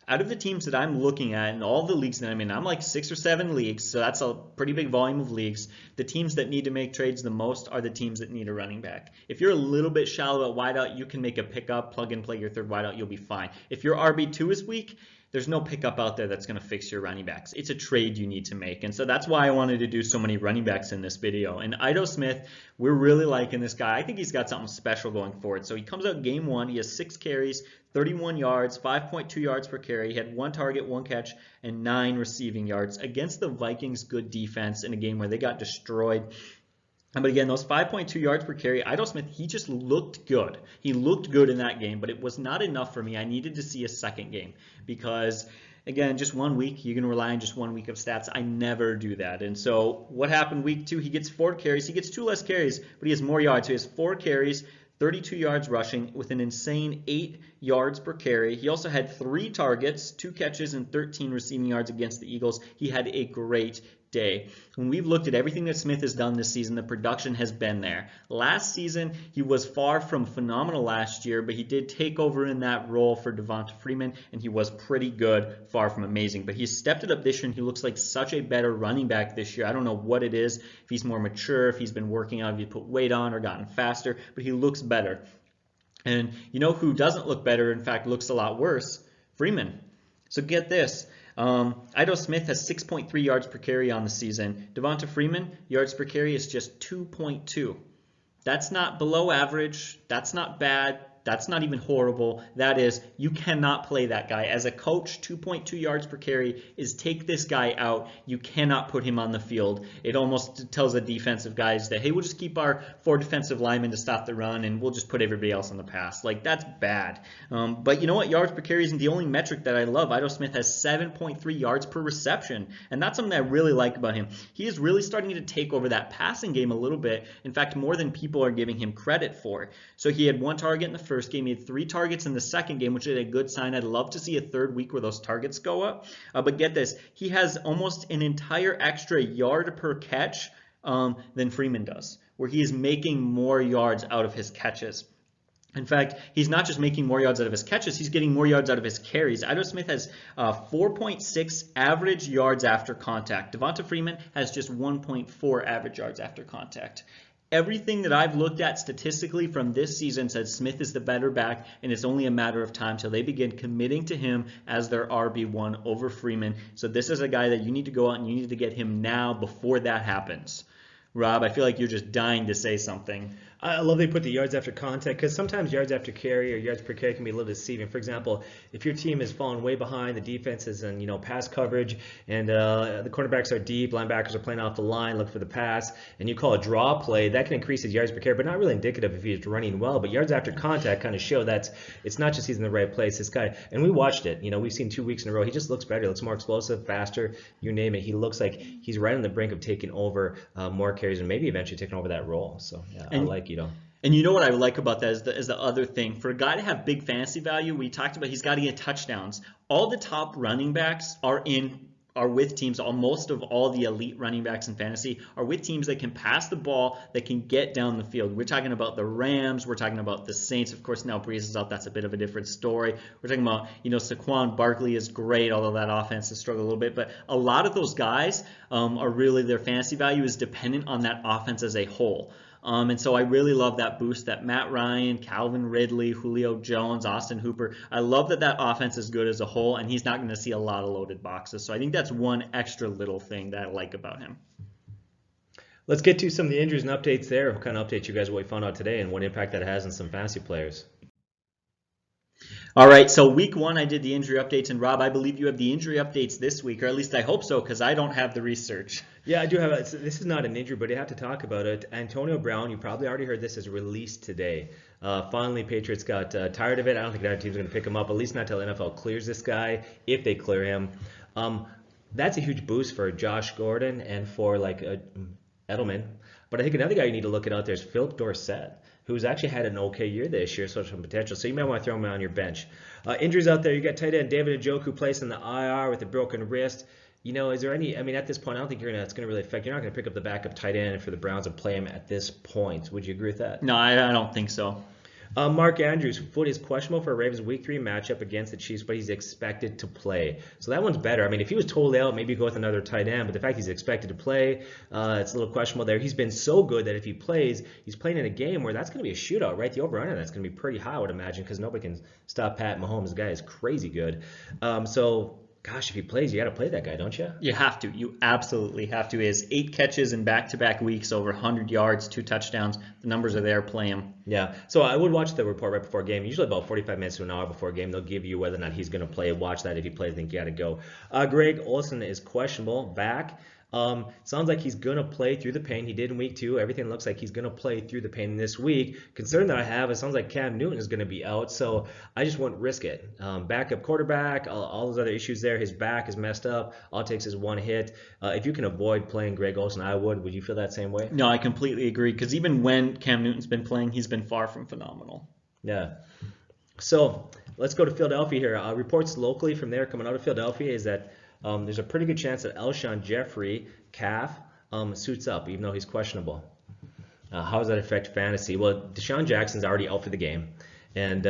Out of the teams that I'm looking at and all the leagues that I'm in, I'm like 6 or 7 leagues, so that's a pretty big volume of leagues. The teams that need to make trades the most are the teams that need a running back. If you're a little bit shallow at wideout, you can make a pickup, plug and play your third wideout, you'll be fine. If your RB2 is weak, there's no pickup out there that's going to fix your running backs. It's a trade you need to make. And so that's why I wanted to do so many running backs in this video. And Ito Smith, we're really liking this guy. I think he's got something special going forward. So he comes out game 1. He has 6 carries, 31 yards, 5.2 yards per carry. He had 1 target, 1 catch, and 9 receiving yards against the Vikings' good defense in a game where they got destroyed. But again, those 5.2 yards per carry, Ito Smith, he just looked good. He looked good in that game, but it was not enough for me. I needed to see a second game because, again, just 1 week, you can rely on just 1 week of stats. I never do that. And so what happened week 2? He gets 4 carries. He gets 2 less carries, but he has more yards. So he has 4 carries, 32 yards rushing with an insane 8 yards per carry. He also had 3 targets, 2 catches, and 13 receiving yards against the Eagles. He had a great day. When we've looked at everything that Smith has done this season, the production has been there. Last season, he was far from phenomenal last year, but he did take over in that role for Devonta Freeman, and he was pretty good, far from amazing. But he's stepped it up this year, and he looks like such a better running back this year. I don't know what it is, if he's more mature, if he's been working out, if he put weight on or gotten faster, but he looks better. And you know who doesn't look better, in fact looks a lot worse? Freeman. So get this. Ito Smith has 6.3 yards per carry on the season. Devonta Freeman, yards per carry is just 2.2. That's not below average. That's not bad. That's not even horrible. That is, you cannot play that guy. As a coach, 2.2 yards per carry is take this guy out. You cannot put him on the field. It almost tells the defensive guys that, hey, we'll just keep our 4 defensive linemen to stop the run, and we'll just put everybody else on the pass. Like, that's bad. But you know what? Yards per carry isn't the only metric that I love. Ito Smith has 7.3 yards per reception, and that's something I really like about him. He is really starting to take over that passing game a little bit. In fact, more than people are giving him credit for. So he had 1 target in the first game. He had 3 targets in the second game, which is a good sign. I'd love to see a third week where those targets go up. But get this, he has almost an entire extra yard per catch than Freeman does, where he is making more yards out of his catches. In fact, he's not just making more yards out of his catches, he's getting more yards out of his carries. Ito Smith has 4.6 average yards after contact. Devonta Freeman has just 1.4 average yards after contact. Everything that I've looked at statistically from this season says Smith is the better back, and it's only a matter of time till they begin committing to him as their RB1 over Freeman. So this is a guy that you need to go out and you need to get him now before that happens. Rob, I feel like you're just dying to say something. I love they put the yards after contact, because sometimes yards after carry or yards per carry can be a little deceiving. For example, if your team is falling way behind, the defense is in pass coverage, and the cornerbacks are deep, linebackers are playing off the line, look for the pass, and you call a draw play, that can increase his yards per carry, but not really indicative if he's running well. But yards after contact kind of show that it's not just he's in the right place. This guy, and we watched it. We've seen 2 weeks in a row. He just looks better. He looks more explosive, faster. You name it. He looks like he's right on the brink of taking over more carries and maybe eventually taking over that role. So yeah, I like And you know what I like about that is the other thing. For a guy to have big fantasy value, we talked about he's got to get touchdowns. All the top running backs are with teams, most of all the elite running backs in fantasy are with teams that can pass the ball, that can get down the field. We're talking about the Rams. We're talking about the Saints. Of course, now Brees is out. That's a bit of a different story. We're talking about, Saquon Barkley is great, although that offense has struggled a little bit. But a lot of those guys are really, their fantasy value is dependent on that offense as a whole. And so I really love that boost that Matt Ryan, Calvin Ridley, Julio Jones, Austin Hooper. I love that offense is good as a whole, and he's not going to see a lot of loaded boxes. So I think that's one extra little thing that I like about him. Let's get to some of the injuries and updates there. We'll kind of update you guys what we found out today and what impact that has on some fantasy players. All right, so week 1 I did the injury updates, and Rob, I believe you have the injury updates this week, or at least I hope so, because I don't have the research. Yeah, I do have this is not an injury, but I have to talk about it. Antonio Brown, you probably already heard this, is released today. Finally, Patriots got tired of it. I don't think another team's going to pick him up, at least not until NFL clears this guy, if they clear him. That's a huge boost for Josh Gordon and for Edelman. But I think another guy you need to look at out there is Philip Dorsett, who's actually had an okay year this year, so some potential. So you might want to throw him on your bench. Injuries out there, you got tight end David Njoku placed in the IR with a broken wrist. Is there any, at this point, I don't think it's going to really affect, you're not going to pick up the backup tight end for the Browns and play him at this point. Would you agree with that? No, I don't think so. Mark Andrews' foot is questionable for a Ravens Week 3 matchup against the Chiefs, but he's expected to play. So that one's better. If he was totally out, maybe go with another tight end, but the fact he's expected to play, it's a little questionable there. He's been so good that if he plays, he's playing in a game where that's going to be a shootout, right? The over-under that's going to be pretty high, I would imagine, because nobody can stop Pat Mahomes. The guy is crazy good. Gosh, if he plays, you got to play that guy, don't you? You have to. You absolutely have to. He has 8 catches in back-to-back weeks, over 100 yards, 2 touchdowns. The numbers are there. Play him. Yeah. So I would watch the report right before a game. Usually about 45 minutes to an hour before a game, they'll give you whether or not he's going to play. Watch that. If he plays, I think you got to go. Greg Olsen is questionable. Back. Sounds like he's going to play through the pain. He did in week 2. Everything looks like he's going to play through the pain this week. Concern that I have, it sounds like Cam Newton is going to be out, so I just wouldn't risk it. Backup quarterback, all those other issues there. His back is messed up. All it takes is one hit. If you can avoid playing Greg Olsen, I would. Would you feel that same way? No, I completely agree, because even when Cam Newton's been playing, he's been far from phenomenal. Yeah. So let's go to Philadelphia here. Reports locally from there coming out of Philadelphia is that there's a pretty good chance that Alshon Jeffrey, calf, suits up, even though he's questionable. How does that affect fantasy? Well, Deshaun Jackson's already out for the game. And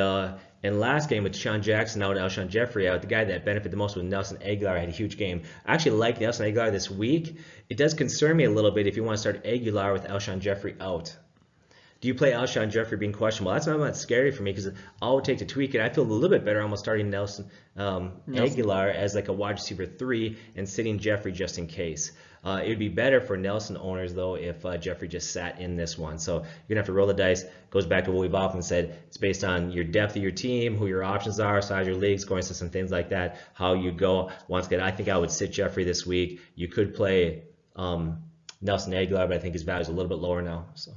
in last game with Deshaun Jackson out, Alshon Jeffrey out, the guy that benefited the most was Nelson Aguilar. Had a huge game. I actually like Nelson Aguilar this week. It does concern me a little bit if you want to start Aguilar with Alshon Jeffrey out. Do you play Alshon Jeffrey being questionable? That's not scary for me because all it would take to tweak it. I feel a little bit better almost starting Nelson Aguilar as like a wide receiver 3 and sitting Jeffrey just in case. It would be better for Nelson owners, though, if Jeffrey just sat in this one. So you're going to have to roll the dice. Goes back to what we've often said. It's based on your depth of your team, who your options are, size of your leagues, going to some things like that, how you go. Once again, I think I would sit Jeffrey this week. You could play Nelson Aguilar, but I think his value is a little bit lower now. So.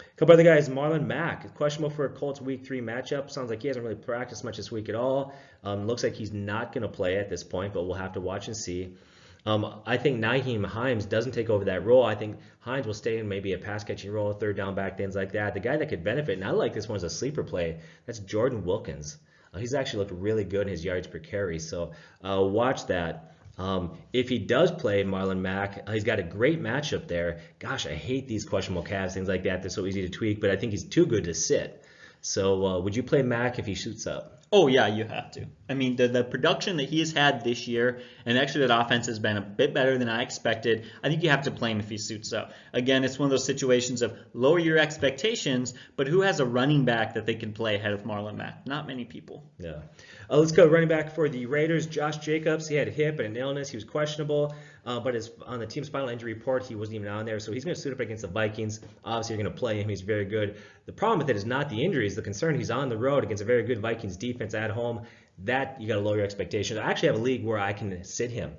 A couple other guys, Marlon Mack, questionable for a Colts Week 3 matchup. Sounds like he hasn't really practiced much this week at all. Looks like he's not going to play at this point, but we'll have to watch and see. I think Nyheim Hines doesn't take over that role. I think Hines will stay in maybe a pass-catching role, third down back, things like that. The guy that could benefit, and I like this one as a sleeper play, that's Jordan Wilkins. He's actually looked really good in his yards per carry, so watch that. If he does play Marlon Mack, he's got a great matchup there. Gosh, I hate these questionable calves, things like that. They're so easy to tweak, but I think he's too good to sit. So would you play Mack if he shoots up? Oh, yeah, you have to. The production that he has had this year, and actually that offense has been a bit better than I expected. I think you have to play him if he suits up. Again, it's one of those situations of lower your expectations, but who has a running back that they can play ahead of Marlon Mack? Not many people. Yeah. Let's go running back for the Raiders. Josh Jacobs, he had a hip and an illness. He was questionable, but on the team's final injury report, he wasn't even on there. So he's going to suit up against the Vikings. Obviously, you're going to play him. He's very good. The problem with it is not the injuries. The concern, he's on the road against a very good Vikings defense at home. That, you got to lower your expectations. I actually have a league where I can sit him.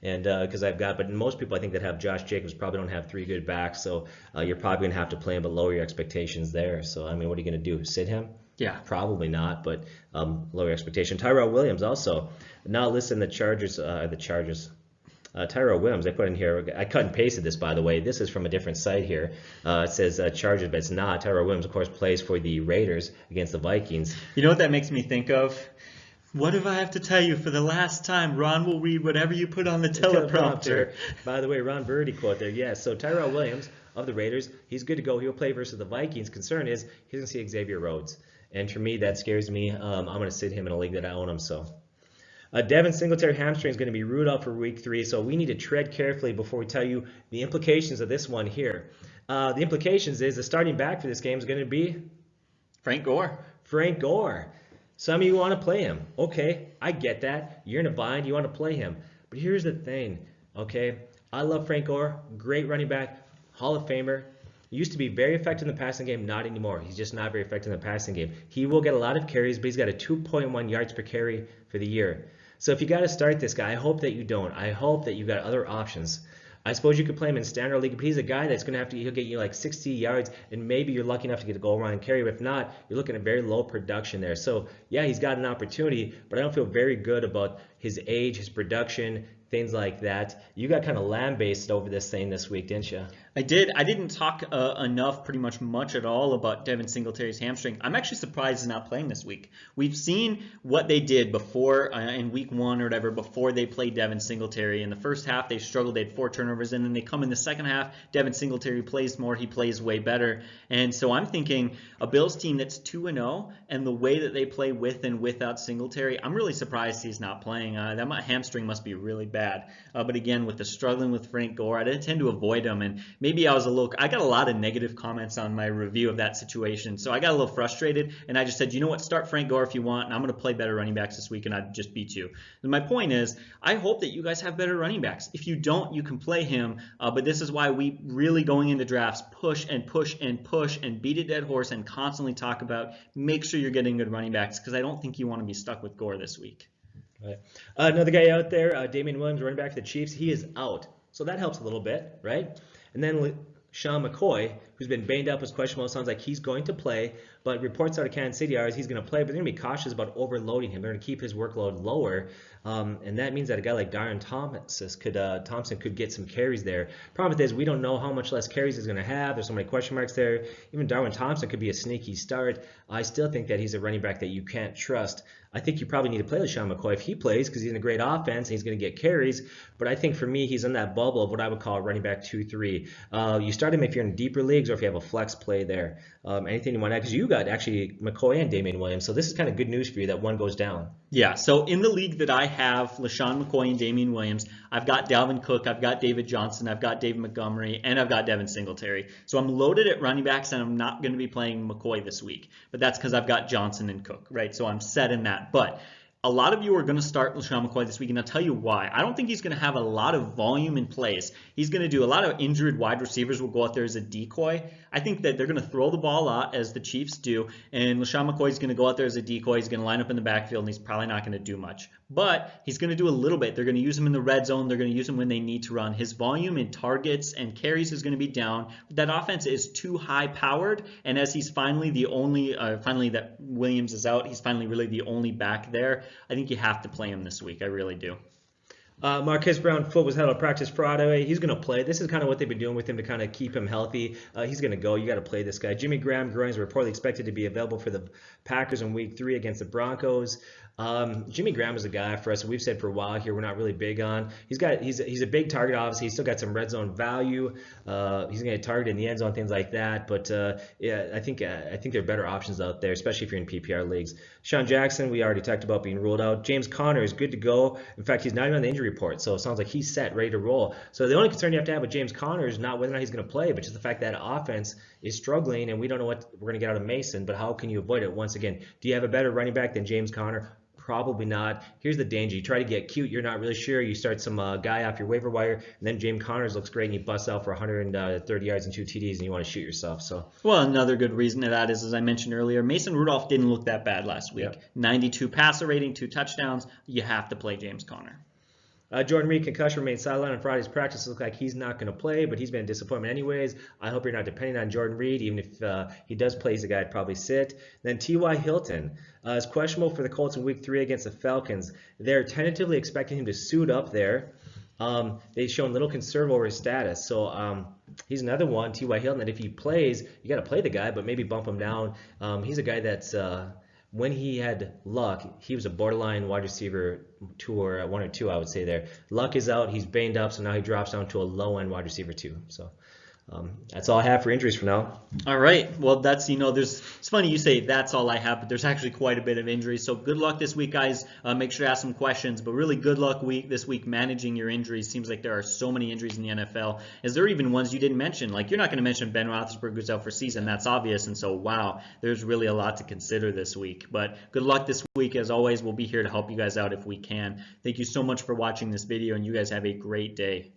And because but most people I think that have Josh Jacobs probably don't have 3 good backs. So you're probably going to have to play him, but lower your expectations there. So, what are you going to do? Sit him? Yeah. Probably not, but lower expectation. Tyrell Williams also not listed in the Chargers. Tyrell Williams, I put in here. I cut and pasted this, by the way. This is from a different site here. It says Chargers, but it's not. Tyrell Williams, of course, plays for the Raiders against the Vikings. You know what that makes me think of? What if I have to tell you for the last time, Ron will read whatever you put on the teleprompter. By the way, Ron Birdie quote there. Yes, so Tyrell Williams of the Raiders, he's good to go. He'll play versus the Vikings. Concern is he's going to see Xavier Rhodes. And for me, that scares me. I'm going to sit him in a league that I own him. So, Devin Singletary hamstring is going to be ruled out for Week 3. So we need to tread carefully before we tell you the implications of this one here. The implications is the starting back for this game is going to be Frank Gore. Frank Gore. Some of you want to play him. Okay, I get that. You're in a bind. You want to play him. But here's the thing. Okay, I love Frank Gore. Great running back. Hall of Famer. He used to be very effective in the passing game, not anymore. He's just not very effective in the passing game. He will get a lot of carries, but he's got a 2.1 yards per carry for the year. So if you got to start this guy, I hope that you don't. I hope that you've got other options. I suppose you could play him in standard league, but he's a guy that's going to have to, he'll get you like 60 yards, and maybe you're lucky enough to get a goal line carry. But if not, you're looking at very low production there. So yeah, he's got an opportunity, but I don't feel very good about his age, his production, things like that. You got kind of lambasted over this thing this week, didn't you? I did. I didn't talk enough, pretty much at all, about Devin Singletary's hamstring. I'm actually surprised he's not playing this week. We've seen what they did before in week 1 or whatever, before they played Devin Singletary. In the first half, they struggled. They had 4 turnovers, and then they come in the second half. Devin Singletary plays more. He plays way better. And so I'm thinking a Bills team that's 2-0, and the way that they play with and without Singletary, I'm really surprised he's not playing. That hamstring must be really bad. But again, with the struggling with Frank Gore, I tend to avoid him, and maybe I got a lot of negative comments on my review of that situation, so I got a little frustrated, and I just said, you know what, start Frank Gore if you want, and I'm going to play better running backs this week, and I'd just beat you. And my point is, I hope that you guys have better running backs. If you don't, you can play him, but this is why we really, going into drafts, push and push and push and beat a dead horse and constantly talk about, make sure you're getting good running backs, because I don't think you want to be stuck with Gore this week. Right. Another guy out there, Damian Williams, running back for the Chiefs, he is out. So that helps a little bit, right? And then Sean McCoy, who's been banged up, is questionable. Sounds like he's going to play, but reports out of Kansas City are he's going to play, but they're going to be cautious about overloading him. They're going to keep his workload lower, and that means that a guy like Darren Thompson could get some carries there. Problem is we don't know how much less carries he's going to have. There's so many question marks there. Even Darwin Thompson could be a sneaky start. I still think that he's a running back that you can't trust. I think you probably need to play LeSean McCoy if he plays because he's in a great offense and he's going to get carries. But I think for me, he's in that bubble of what I would call a running back 2-3. You start him if you're in deeper leagues or if you have a flex play there. Anything you want to add? Because you got actually McCoy and Damian Williams. So this is kind of good news for you that one goes down. Yeah, so in the league that I have, LeSean McCoy and Damian Williams, I've got Dalvin Cook, I've got David Johnson, I've got David Montgomery, and I've got Devin Singletary. So I'm loaded at running backs, and I'm not going to be playing McCoy this week. But that's because I've got Johnson and Cook, right? So I'm set in that. But a lot of you are going to start LeSean McCoy this week, and I'll tell you why. I don't think he's going to have a lot of volume in plays. He's going to do a lot of injured wide receivers will go out there as a decoy. I think that they're going to throw the ball out, as the Chiefs do, and LeSean McCoy is going to go out there as a decoy. He's going to line up in the backfield, and he's probably not going to do much. But he's going to do a little bit. They're going to use him in the red zone. They're going to use him when they need to run. His volume in targets and carries is going to be down. That offense is too high-powered, and as he's finally the only, finally that Williams is out, he's finally really the only back there. I think you have to play him this week. I really do. Marquez Brown-Foot was held on practice Friday. He's going to play. This is kind of what they've been doing with him to kind of keep him healthy. He's going to go. You got to play this guy. Jimmy Graham groins are reportedly expected to be available for the Packers in Week 3 against the Broncos. Jimmy Graham is a guy for us. We've said for a while here we're not really big on. He's a big target. Obviously, he's still got some red zone value. He's going to get targeted in the end zone, things like that. But yeah, I think there are better options out there, especially if you're in PPR leagues. Sean Jackson, we already talked about being ruled out. James Conner is good to go. In fact, he's not even on the injury report, so it sounds like he's set, ready to roll. So the only concern you have to have with James Conner is not whether or not he's going to play, but just the fact that offense is struggling, and we don't know what we're going to get out of Mason. But how can you avoid it? Once again, do you have a better running back than James Conner? Probably not. Here's the danger. You try to get cute. You're not really sure. You start some guy off your waiver wire, and then James Connors looks great, and you bust out for 130 yards and 2 TDs, and you want to shoot yourself. So, well, another good reason to that is, as I mentioned earlier, Mason Rudolph didn't look that bad last week. Yep. 92 passer rating, 2 touchdowns. You have to play James Conner. Jordan Reed, concussion, remains sidelined on Friday's practice. Looks like he's not going to play, but he's been a disappointment anyways. I hope you're not depending on Jordan Reed. Even if he does play, he's a guy I'd probably sit. Then T.Y. Hilton is questionable for the Colts in Week 3 against the Falcons. They're tentatively expecting him to suit up there. They've shown little concern over his status. So he's another one, T.Y. Hilton, that if he plays, you got to play the guy, but maybe bump him down. He's a guy that's when he had Luck, he was a borderline wide receiver 1 or 2, I would say there. Luck is out. He's banged up, so now he drops down to a low-end wide receiver 2. So that's all I have for injuries for now. All right. Well, that's, it's funny you say that's all I have, but there's actually quite a bit of injuries. So good luck this week, guys. Make sure to ask some questions, but really good luck this week managing your injuries. Seems like there are so many injuries in the NFL. Is there even ones you didn't mention? Like, you're not going to mention Ben Roethlisberger who's out for season. That's obvious. And so, wow, there's really a lot to consider this week. But good luck this week. As always, we'll be here to help you guys out if we can. Thank you so much for watching this video, and you guys have a great day.